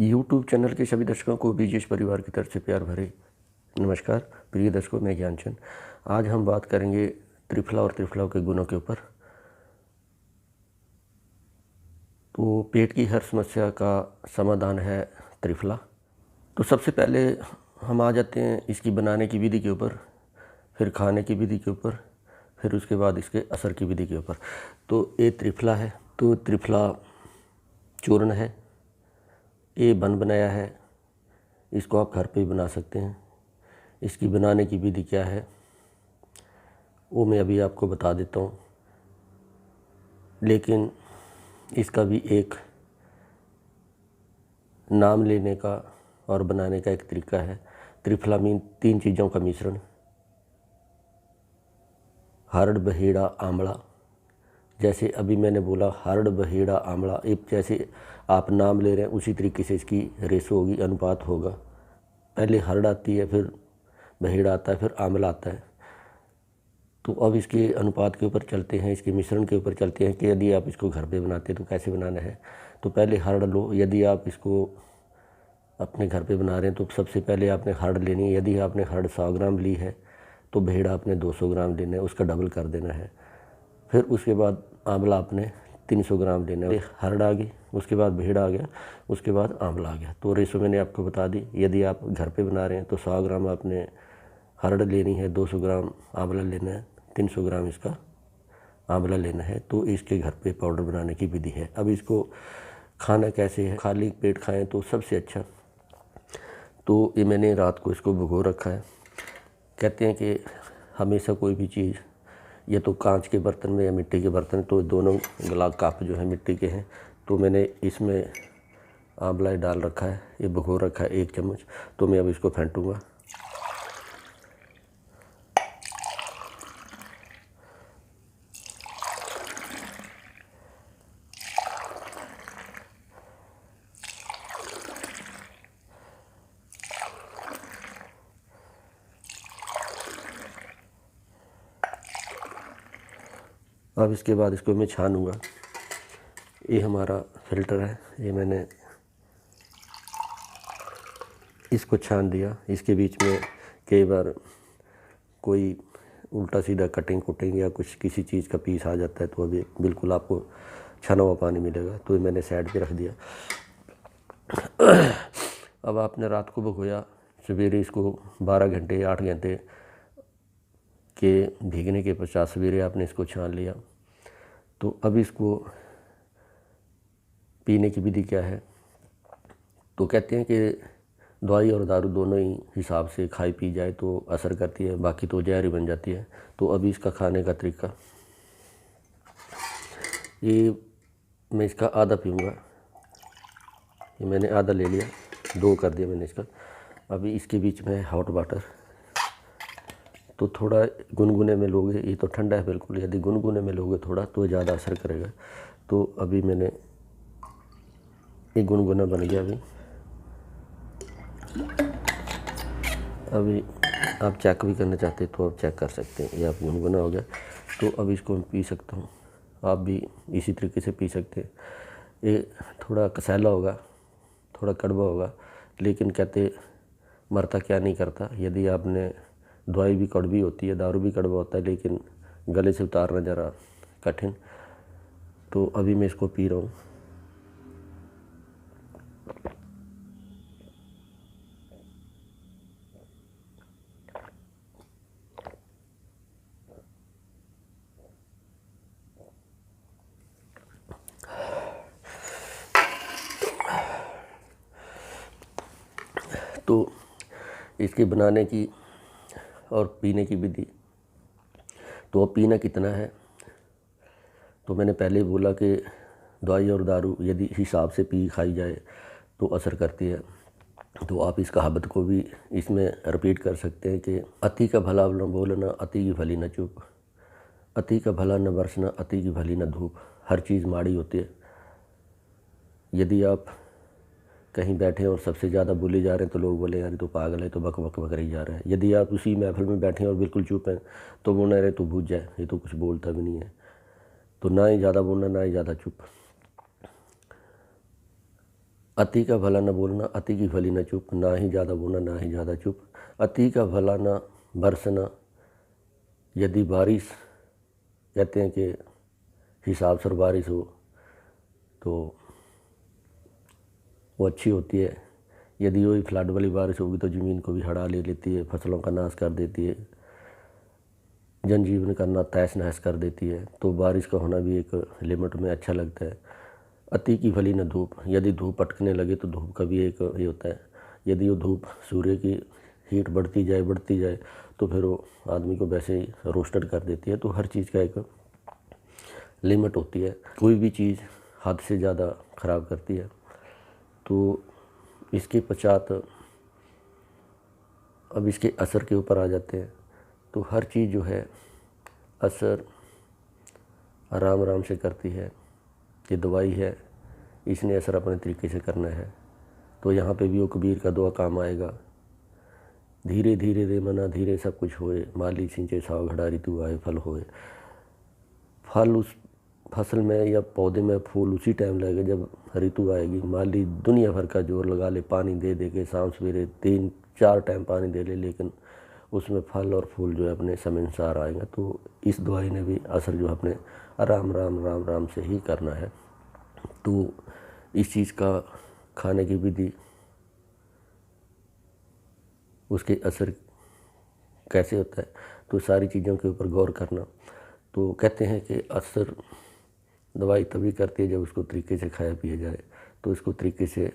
YouTube channel के सभी दर्शकों को बीजेश परिवार की तरफ से प्यार भरे नमस्कार। प्रिय दर्शकों, मैं ज्ञानचंद। आज हम बात करेंगे त्रिफला और त्रिफला के गुणों के ऊपर। तो पेट की हर समस्या का समाधान है त्रिफला। तो सबसे पहले हम आ जाते हैं इसकी बनाने की विधि के ऊपर, फिर खाने की विधि के ऊपर, फिर उसके बाद इसके असर की विधि के ऊपर। तो ये त्रिफला है। तो त्रिफला चूर्ण है, ये बन बनाया है। इसको आप घर पे ही बना सकते हैं। इसकी बनाने की विधि क्या है वो मैं अभी आपको बता देता हूँ, लेकिन इसका भी एक नाम लेने का और बनाने का एक तरीका है। त्रिफला मीन 3 चीज़ों का मिश्रण। हरड़, बहेड़ा, आंवला। जैसे अभी मैंने बोला हरड़, बहेड़ा, आंवला, एक जैसे आप नाम ले रहे हैं उसी तरीके से इसकी रेशो होगी, अनुपात होगा। पहले हरड़ आती है, फिर बहेड़ा आता है, फिर आंवला आता है। तो अब इसके अनुपात के ऊपर चलते हैं, इसके मिश्रण के ऊपर चलते हैं कि यदि आप इसको घर पे बनाते हैं तो कैसे बनाना है। तो पहले हरड़ लो। यदि आप इसको अपने घर पे बना रहे हैं तो सबसे पहले आपने हरड़ लेनी है। यदि आपने हरड़ 100 ग्राम ली है तो बहेड़ा आपने 200 ग्राम लेना है, उसका डबल कर देना है। फिर उसके बाद आंवला आपने 300 ग्राम लेना है। हरड़ आ गई, उसके बाद बहेड़ा आ गया, उसके बाद आंवला आ गया। तो रेशो मैंने आपको बता दी। यदि आप घर पे बना रहे हैं तो 100 ग्राम आपने हरड़ लेनी है, 200 ग्राम आंवला लेना है, 300 ग्राम इसका आंवला लेना है। तो इसके घर पे पाउडर बनाने की विधि है। अब इसको खाना कैसे है, खाली पेट खाएं तो सबसे अच्छा। तो ये मैंने रात को इसको भिगो रखा है। कहते हैं कि हमेशा कोई भी चीज़, ये तो कांच के बर्तन में या मिट्टी के बर्तन, तो दोनों गिलास कप जो है मिट्टी के हैं। तो मैंने इसमें आंवला डाल रखा है, ये भिगो रखा है 1 चम्मच। तो मैं अब इसको फेंटूँगा। अब इसके बाद इसको मैं छानूँगा। ये हमारा फिल्टर है, ये मैंने इसको छान दिया। इसके बीच में कई बार कोई उल्टा सीधा कटिंग या कुछ किसी चीज़ का पीस आ जाता है तो अभी बिल्कुल आपको छना हुआ पानी मिलेगा। तो ये मैंने साइड पे रख दिया। अब आपने रात को भिगोया, सवेरे इसको 12 घंटे या 8 घंटे के भीगने के पश्चात सवेरे आपने इसको छान लिया। तो अब इसको पीने की विधि क्या है। तो कहते हैं कि दवाई और दारू दोनों ही हिसाब से खाई पी जाए तो असर करती है, बाकी तो जहर ही बन जाती है। तो अभी इसका खाने का तरीका, ये मैं इसका आधा पीऊँगा। ये मैंने आधा ले लिया, 2 कर दिया मैंने इसका। अभी इसके बीच में हॉट वाटर। तो थोड़ा गुनगुने में लोगे, ये तो ठंडा है बिल्कुल, यदि गुनगुने में लोगे थोड़ा तो ज़्यादा असर करेगा। तो अभी मैंने ये गुनगुना बन गया। अभी आप चेक भी करना चाहते तो आप चेक कर सकते हैं। ये आप गुनगुना हो गया। तो अब इसको मैं पी सकता हूँ। आप भी इसी तरीके से पी सकते हैं। ये थोड़ा कसैला होगा, थोड़ा कड़वा होगा, लेकिन कहते मरता क्या नहीं करता। यदि आपने दवाई भी कड़वी होती है, दारू भी कड़वा होता है, लेकिन गले से उतारना ज़रा कठिन। तो अभी मैं इसको पी रहा हूँ। तो इसके बनाने की और पीने की विधि। तो अब पीना कितना है, तो मैंने पहले ही बोला कि दवाई और दारू यदि हिसाब से पी खाई जाए तो असर करती है। तो आप इस कहावत को भी इसमें रिपीट कर सकते हैं कि अति का भला न बोलना, अति की भली न चूप। अति का भला न बरसना, अति की भली न धूप। हर चीज़ माड़ी होती है। यदि आप कहीं बैठे और सबसे ज़्यादा बोले जा रहे हैं तो लोग बोले यार तो पागल है, तो बक बक बक रही जा रहा है। यदि आप उसी महफिल में बैठे और बिल्कुल चुप हैं तो वो न रहे तो बूझ जाए, ये तो कुछ बोलता भी नहीं है। तो ना ही ज़्यादा बोलना, ना ही ज़्यादा चुप। अति का भला न बोलना, अति की भली न चुप, ना ही ज़्यादा बोलना ना ही ज़्यादा चुप। अति का भला न बरसना, यदि बारिश कहते हैं कि हिसाब से बारिश हो तो वो अच्छी होती है। यदि वही फ्लड वाली बारिश होगी तो ज़मीन को भी हड़ा ले लेती है, फसलों का नाश कर देती है, जनजीवन करना तहस नहस कर देती है। तो बारिश का होना भी एक लिमिट में अच्छा लगता है। अति की भली न धूप, यदि धूप अटकने लगे तो धूप का भी एक ये होता है। यदि वो धूप सूर्य की हीट बढ़ती जाए तो फिर वो आदमी को वैसे ही रोस्टेड कर देती है। तो हर चीज़ का एक लिमिट होती है। कोई भी चीज़ हद से ज़्यादा ख़राब करती है। तो इसके पश्चात अब इसके असर के ऊपर आ जाते हैं। तो हर चीज़ जो है असर आराम आराम से करती है। ये दवाई है, इसने असर अपने तरीके से करना है। तो यहाँ पे भी वो कबीर का दुआ काम आएगा। धीरे धीरे रे मना धीरे सब कुछ होए, माली सिंचे साव घड़ा ऋतु आए फल होए। फल उस फसल में या पौधे में फूल उसी टाइम लगेगा जब ऋतु आएगी। माली दुनिया भर का जोर लगा ले, पानी दे दे के शाम सवेरे 3-4 टाइम पानी दे ले, लेकिन उसमें फल और फूल जो है अपने समय अनुसार आएगा। तो इस दवाई ने भी असर जो अपने आराम राम राम राम से ही करना है। तो इस चीज़ का खाने की विधि, उसके असर कैसे होता है, तो सारी चीज़ों के ऊपर गौर करना। तो कहते हैं कि असर दवाई तभी करती है जब उसको तरीके से खाया पिया जाए। तो इसको तरीके से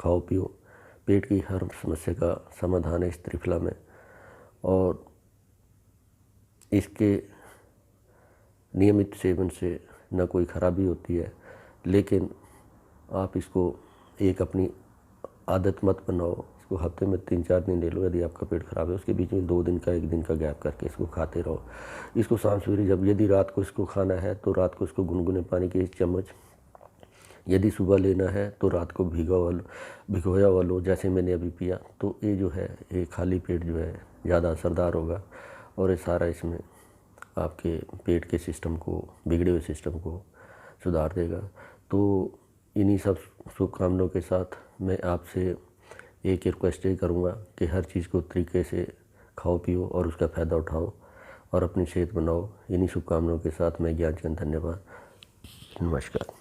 खाओ पियो। पेट की हर समस्या का समाधान है इस त्रिफला में। और इसके नियमित सेवन से न कोई खराबी होती है, लेकिन आप इसको एक अपनी आदत मत बनाओ। इसको हफ्ते में 3-4 दिन ले लो। यदि आपका पेट खराब है उसके बीच में 2 दिन का 1 दिन का गैप करके इसको खाते रहो। इसको शाम सवेरे जब यदि रात को इसको खाना है तो रात को इसको गुनगुने पानी के 1 चम्मच, यदि सुबह लेना है तो रात को भिगोया हुआ लो, जैसे मैंने अभी पिया। तो ये जो है ये खाली पेट जो है ज़्यादा असरदार होगा और ये सारा इसमें आपके पेट के सिस्टम को, बिगड़े हुए सिस्टम को सुधार देगा। तो इन्हीं सब शुभकामनाओं के साथ मैं आपसे एक रिक्वेस्ट ये करूँगा कि हर चीज़ को तरीके से खाओ पियो और उसका फ़ायदा उठाओ और अपनी सेहत बनाओ। इन्हीं शुभकामनाओं के साथ मैं ज्ञानचंद, धन्यवाद, नमस्कार।